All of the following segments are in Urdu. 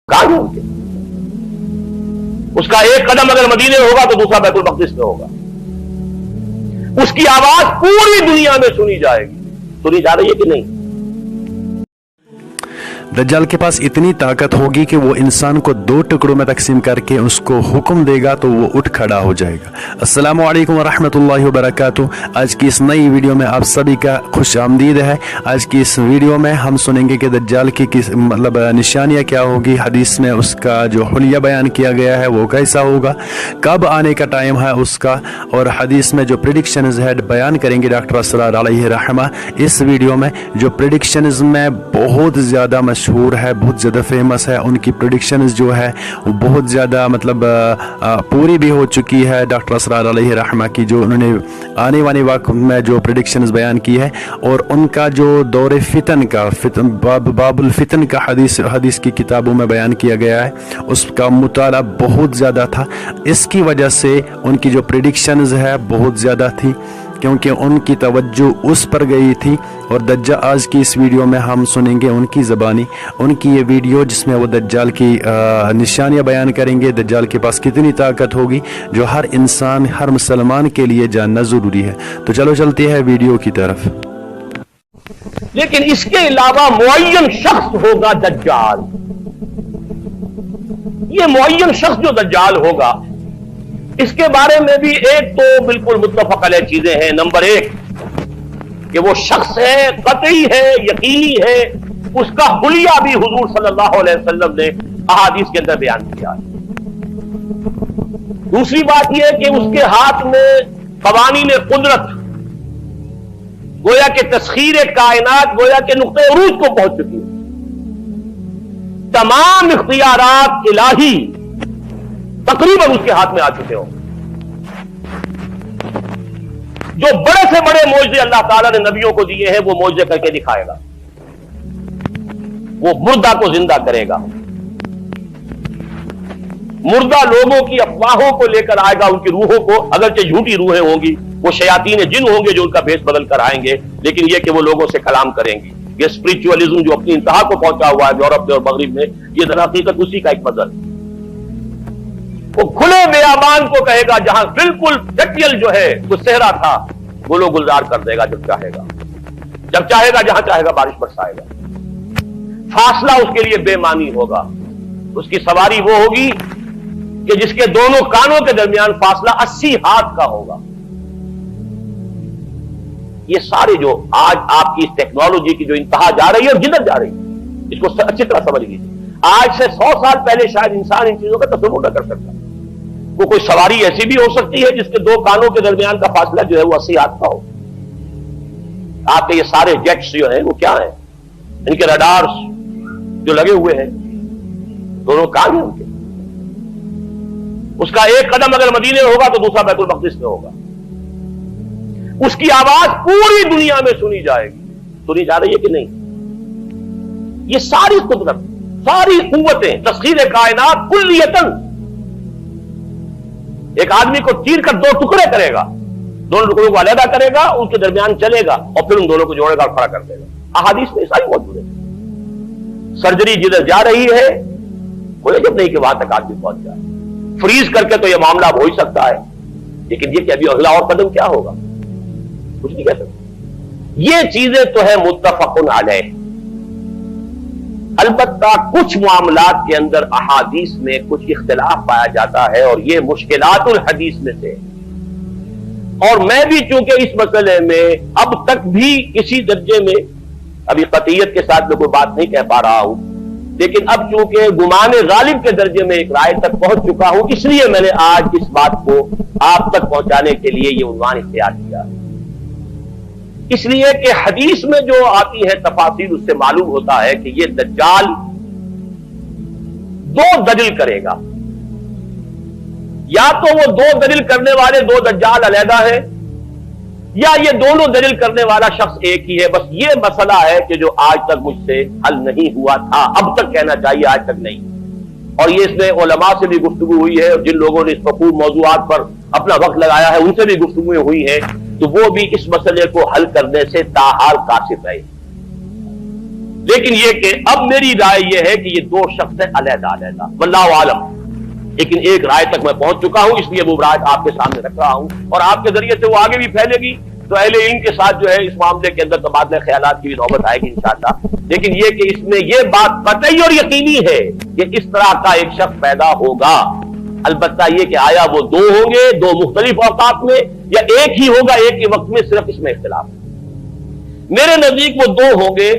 کہاں ہیں ان کے؟ اس کا ایک قدم اگر مدینے ہوگا تو دوسرا بیت المقدس میں ہوگا. اس کی آواز پوری دنیا میں سنی جائے گی. سنی جا رہی ہے کہ نہیں؟ دجال کے پاس اتنی طاقت ہوگی کہ وہ انسان کو 2 ٹکڑوں میں تقسیم کر کے اس کو حکم دے گا تو وہ اٹھ کھڑا ہو جائے گا. السلام علیکم ورحمۃ اللہ وبرکاتہ. آج کی اس نئی ویڈیو میں آپ سبھی کا خوش آمدید ہے. آج کی اس ویڈیو میں ہم سنیں گے کہ دجال کی نشانیاں کیا ہوگی، حدیث میں اس کا جو حلیہ بیان کیا گیا ہے وہ کیسا ہوگا، کب آنے کا ٹائم ہے اس کا، اور حدیث میں جو پریڈکشنز ہے بیان کریں گے ڈاکٹر اسرار علیہ رحمہ اس ویڈیو میں. جو پریڈکشنز میں بہت زیادہ مشہور ہے، بہت زیادہ فیمس ہے، ان کی پریڈکشنز جو ہے وہ بہت زیادہ پوری بھی ہو چکی ہے ڈاکٹر اسرار علیہ رحمہ کی، جو انہوں نے آنے والے وقت میں جو پریڈکشنز بیان کی ہے. اور ان کا جو دور فتن کا باب الفتن کا حدیث کی کتابوں میں بیان کیا گیا ہے، اس کا مطالعہ بہت زیادہ تھا. اس کی وجہ سے ان کی جو پریڈکشنز ہے بہت زیادہ تھی، کیونکہ ان کی توجہ اس پر گئی تھی. اور دجال آج کی اس ویڈیو میں ہم سنیں گے ان کی زبانی، ان کی یہ ویڈیو جس میں وہ دجال کی نشانیاں بیان کریں گے، دجال کے پاس کتنی طاقت ہوگی، جو ہر انسان، ہر مسلمان کے لیے جاننا ضروری ہے. تو چلو چلتے ہیں ویڈیو کی طرف. لیکن اس کے علاوہ معین شخص ہوگا دجال. یہ معین شخص جو دجال ہوگا، اس کے بارے میں بھی ایک تو بالکل متفق علیہ چیزیں ہیں. نمبر 1 کہ وہ شخص ہے، قطعی ہے، یقینی ہے. اس کا حلیہ بھی حضور صلی اللہ علیہ وسلم نے احادیث کے اندر بیان کیا. دوسری بات یہ کہ اس کے ہاتھ میں قوانین قدرت، گویا کہ تسخیر کائنات، گویا کہ نقطۂ عروج کو پہنچ چکی ہے. تمام اختیارات الہی تقریباً اس کے ہاتھ میں آ چکے ہوں. جو بڑے سے بڑے معجزے اللہ تعالیٰ نے نبیوں کو دیے ہیں وہ معجزے کر کے دکھائے گا. وہ مردہ کو زندہ کرے گا، مردہ لوگوں کی افواہوں کو لے کر آئے گا، ان کی روحوں کو، اگرچہ جھوٹی روحیں ہوں گی، وہ شیاطین جن ہوں گے جو ان کا بھیس بدل کر آئیں گے، لیکن یہ کہ وہ لوگوں سے کلام کریں گی. یہ اسپرچولیزم جو اپنی انتہا کو پہنچا ہوا ہے یورپ میں اور مغرب میں، یہ در حقیقت اسی کا ایک مظہر. وہ کھلے بیابان کو کہے گا جہاں بالکل ٹکیل جو ہے وہ صحرا تھا، گل و گلزار کر دے گا جب چاہے گا. جب چاہے گا جہاں چاہے گا بارش برسائے گا. فاصلہ اس کے لیے بے معنی ہوگا. اس کی سواری وہ ہوگی کہ جس کے دونوں کانوں کے درمیان فاصلہ 80 ہاتھ کا ہوگا. یہ سارے جو آج آپ کی اس ٹیکنالوجی کی جو انتہا جا رہی ہے اور جدھر جا رہی ہے، اس کو اچھی طرح سمجھ لیجیے. آج سے 100 سال پہلے شاید انسان ان چیزوں کا تصور نہ کر سکتا. وہ کوئی سواری ایسی بھی ہو سکتی ہے جس کے 2 کانوں کے درمیان کا فاصلہ جو ہے وہ 80 ہاتھ کا ہو. آپ کے یہ سارے جیٹس جو ہیں وہ کیا ہیں؟ ان کے رڈارز جو لگے ہوئے ہیں، دونوں کان ہیں ان کے. اس کا ایک قدم اگر مدینے ہوگا تو دوسرا بیت المقدس میں ہوگا. اس کی آواز پوری دنیا میں سنی جائے گی. سنی جا رہی ہے کہ نہیں؟ یہ ساری قدرت، ساری قوتیں، تسخیر کائنات کلیتاً ایک آدمی کو چیر کر 2 ٹکڑے کرے گا، دونوں ٹکڑوں کو علیحدہ کرے گا، ان کے درمیان چلے گا اور پھر ان دونوں کو جوڑے گا اور کھڑا کر دے گا. احادیث میں ساری موجود ہے. سرجری جدھر جا رہی ہے کوئی جب نہیں کہ وہاں تک آدمی پہنچ جائے. فریز کر کے تو یہ معاملہ ہو ہی سکتا ہے، لیکن یہ کہ ابھی اگلا اور قدم کیا ہوگا کچھ نہیں کہہ سکتے. یہ چیزیں تو ہے متفق علیہ. البتہ کچھ معاملات کے اندر احادیث میں کچھ اختلاف پایا جاتا ہے اور یہ مشکلات الحدیث میں سے. اور میں بھی چونکہ اس مسئلے میں اب تک بھی کسی درجے میں ابھی قطعیت کے ساتھ میں کوئی بات نہیں کہہ پا رہا ہوں، لیکن اب چونکہ گمان غالب کے درجے میں ایک رائے تک پہنچ چکا ہوں، اس لیے میں نے آج اس بات کو آپ تک پہنچانے کے لیے یہ عنوان اختیار کیا. اس لیے کہ حدیث میں جو آتی ہے تفاصیل، اس سے معلوم ہوتا ہے کہ یہ دجال 2 دلیل کرے گا. یا تو وہ 2 دلیل کرنے والے 2 دجال علیحدہ ہیں، یا یہ دونوں دلیل کرنے والا شخص ایک ہی ہے. بس یہ مسئلہ ہے کہ جو آج تک مجھ سے حل نہیں ہوا تھا، اب تک کہنا چاہیے آج تک نہیں. اور یہ اس میں علماء سے بھی گفتگو ہوئی ہے، اور جن لوگوں نے اس مفہوم موضوعات پر اپنا وقت لگایا ہے ان سے بھی گفتگویں ہوئی ہیں، تو وہ بھی اس مسئلے کو حل کرنے سے تاحال کاشف ہے. لیکن یہ کہ اب میری رائے یہ ہے کہ یہ دو شخص ہیں علیحدہ علیحدہ، واللہ عالم، لیکن ایک رائے تک میں پہنچ چکا ہوں، اس لیے وہ رائے آپ کے سامنے رکھ رہا ہوں، اور آپ کے ذریعے سے وہ آگے بھی پھیلے گی تو اہل علم کے ساتھ جو ہے اس معاملے کے اندر تبادلہ خیالات کی بھی نوبت آئے گی انشاءاللہ۔ لیکن یہ کہ اس میں یہ بات قطعی اور یقینی ہے کہ اس طرح کا ایک شخص پیدا ہوگا، البتہ یہ کہ آیا وہ دو ہوں گے دو مختلف اوقات میں یا ایک ہی ہوگا ایک ہی وقت میں، صرف اس میں اختلاف ہے۔ میرے نزدیک وہ دو ہوں گے،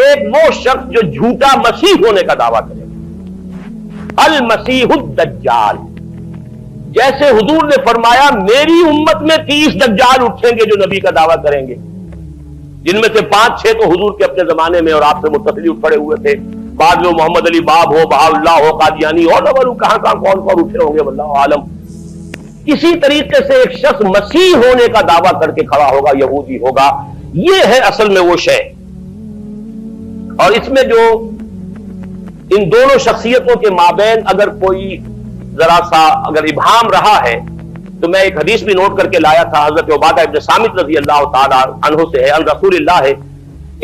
ایک وہ شخص جو جھوٹا مسیح ہونے کا دعویٰ کرے گا، المسیح الدجال، جیسے حضور نے فرمایا میری امت میں 30 دجال اٹھیں گے جو نبی کا دعویٰ کریں گے، جن میں سے 5-6 تو حضور کے اپنے زمانے میں اور آپ سے متصل اٹھ پڑے ہوئے تھے، بعد میں محمد علی باب ہو، بہاء اللہ ہو، قادیانی ہو، کہاں کون اٹھے ہوں گے واللہ عالم۔ اسی طریقے سے ایک شخص مسیح ہونے کا دعویٰ کر کے کھڑا ہوگا، یہودی ہوگا، یہ ہے اصل میں وہ شے۔ اور اس میں جو ان دونوں شخصیتوں کے مابین اگر کوئی ذرا سا اگر ابہام رہا ہے تو میں ایک حدیث بھی نوٹ کر کے لایا تھا، حضرت عبادہ ابن صامت رضی اللہ تعالی عنہ سے ہے، ان رسول اللہ ہے،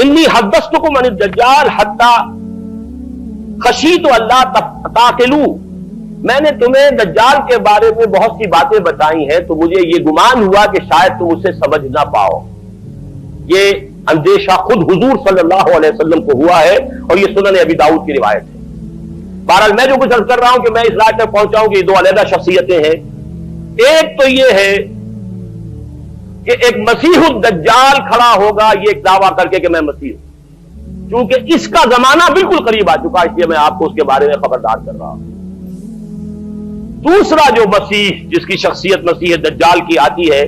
انی حدثتکم عن الدجال حتی خشیت اللہ تاقلوا، میں نے تمہیں دجال کے بارے میں بہت سی باتیں بتائی ہیں تو مجھے یہ گمان ہوا کہ شاید تم اسے سمجھ نہ پاؤ۔ یہ اندیشہ خود حضور صلی اللہ علیہ وسلم کو ہوا ہے اور یہ سنن ابی داؤد کی روایت ہے۔ بہرحال میں جو کچھ عرض کر رہا ہوں کہ میں اس رائے تک پہنچاؤں کہ یہ دو علیحدہ شخصیتیں ہیں۔ ایک تو یہ ہے کہ ایک مسیح الدجال کھڑا ہوگا یہ ایک دعویٰ کر کے کہ میں مسیح ہوں، چونکہ اس کا زمانہ بالکل قریب آ چکا، اس لیے میں آپ کو اس کے بارے میں خبردار کر رہا ہوں۔ دوسرا جو مسیح جس کی شخصیت مسیح دجال کی آتی ہے،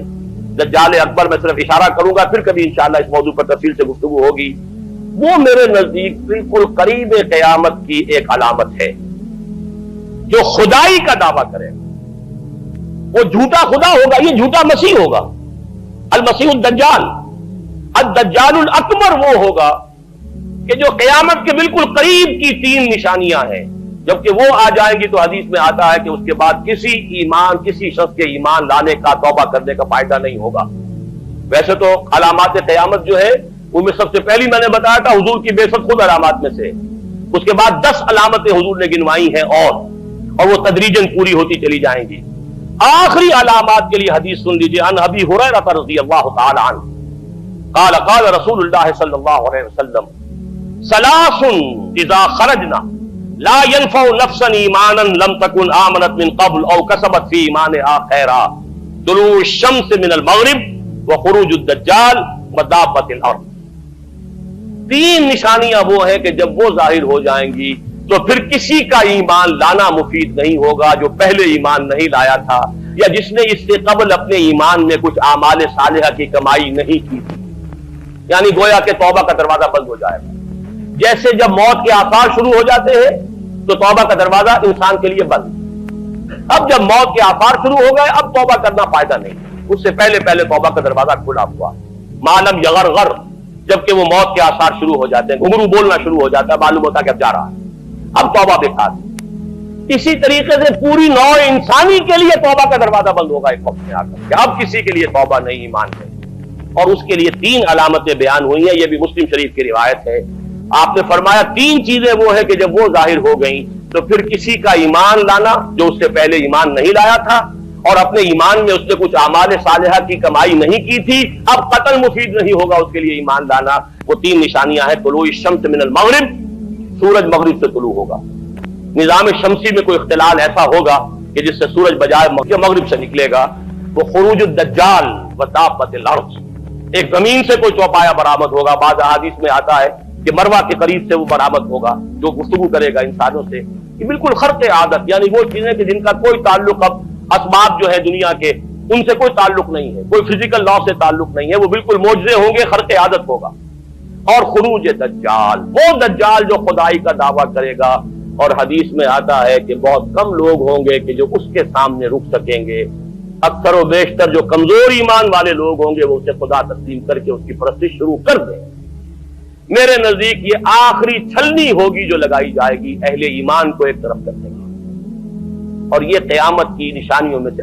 دجال اکبر، میں صرف اشارہ کروں گا، پھر کبھی انشاءاللہ اس موضوع پر تفصیل سے گفتگو ہوگی، وہ میرے نزدیک بالکل قریب قیامت کی ایک علامت ہے۔ جو خدائی کا دعویٰ کرے وہ جھوٹا خدا ہوگا، یہ جھوٹا مسیح ہوگا، المسیح الدجال۔ الدجال الاکبر وہ ہوگا کہ جو قیامت کے بالکل قریب کی 3 نشانیاں ہیں، جبکہ وہ آ جائیں گی تو حدیث میں آتا ہے کہ اس کے بعد کسی شخص کے ایمان لانے کا، توبہ کرنے کا فائدہ نہیں ہوگا۔ ویسے تو علامات قیامت جو ہے ان میں سب سے پہلی میں نے بتایا تھا حضور کی بعثت خود علامات میں سے، اس کے بعد 10 علامتیں حضور نے گنوائی ہیں اور وہ تدریجاً پوری ہوتی چلی جائیں گی۔ آخری علامات کے لیے حدیث سن لیجیے، عن ابی ہریرہ رضی اللہ تعالی عنہ قال قال رسول اللہ صلی اللہ علیہ وسلم ثلاث اذا خرجنا لا ينفع نفسا ایمانا لم تكن آمنت من قبل او کسبت فی ایمانها خیرا، طلوع الشمس من المغرب وخروج الدجال ودابۃ الارض۔ 3 نشانیاں وہ ہیں کہ جب وہ ظاہر ہو جائیں گی تو پھر کسی کا ایمان لانا مفید نہیں ہوگا جو پہلے ایمان نہیں لایا تھا یا جس نے اس سے قبل اپنے ایمان میں کچھ اعمال صالحہ کی کمائی نہیں کی تھی، یعنی گویا کہ توبہ کا دروازہ بند ہو جائے گا۔ جیسے جب موت کے آثار شروع ہو جاتے ہیں تو توبہ کا دروازہ انسان کے لیے بند، اب جب موت کے آثار شروع ہو گئے اب توبہ کرنا فائدہ نہیں، اس سے پہلے توبہ کا دروازہ کھلا ہوا، معلوم یغرغر، جبکہ وہ موت کے آثار شروع ہو جاتے ہیں، گھنگرو بولنا شروع ہو جاتا ہے، معلوم ہوتا ہے کہ اب جا رہا ہے، اب توبہ بیکار۔ اسی طریقے سے پوری نوع انسانی کے لیے توبہ کا دروازہ بند ہوگا ایک وقت میں آ کر کہ اب کسی کے لیے توبہ نہیں، ایمان ہے، اور اس کے لیے 3 علامتیں بیان ہوئی ہیں، یہ بھی مسلم شریف کی روایت ہے۔ آپ نے فرمایا 3 چیزیں وہ ہیں کہ جب وہ ظاہر ہو گئیں تو پھر کسی کا ایمان لانا جو اس سے پہلے ایمان نہیں لایا تھا اور اپنے ایمان میں اس نے کچھ اعمال صالحہ کی کمائی نہیں کی تھی، اب قتل مفید نہیں ہوگا اس کے لیے ایمان لانا۔ وہ 3 نشانیاں ہیں، طلوع الشمس من المغرب، سورج مغرب سے طلوع ہوگا، نظام شمسی میں کوئی اختلال ایسا ہوگا کہ جس سے سورج بجائے مغرب سے نکلے گا، وہ خروج الدجال ودابۃ الارض، ایک زمین سے کوئی چوپایا برآمد ہوگا، بعض احادیث میں آتا ہے کہ مروہ کے قریب سے وہ برآمد ہوگا جو گفتگو کرے گا انسانوں سے، یہ بالکل خرق عادت، یعنی وہ چیزیں کہ جن کا کوئی تعلق اب اسباب جو ہے دنیا کے ان سے کوئی تعلق نہیں ہے، کوئی فزیکل لا سے تعلق نہیں ہے، وہ بالکل معجزے ہوں گے، خرق عادت ہوگا۔ اور خروج دجال، وہ دجال جو خدائی کا دعویٰ کرے گا، اور حدیث میں آتا ہے کہ بہت کم لوگ ہوں گے کہ جو اس کے سامنے رک سکیں گے، اکثر و بیشتر جو کمزور ایمان والے لوگ ہوں گے وہ اسے خدا تسلیم کر کے اس کی پرستش شروع کر دیں۔ میرے نزدیک یہ آخری چھلنی ہوگی جو لگائی جائے گی اہل ایمان کو ایک طرف کرنے کی، اور یہ قیامت کی نشانیوں میں سے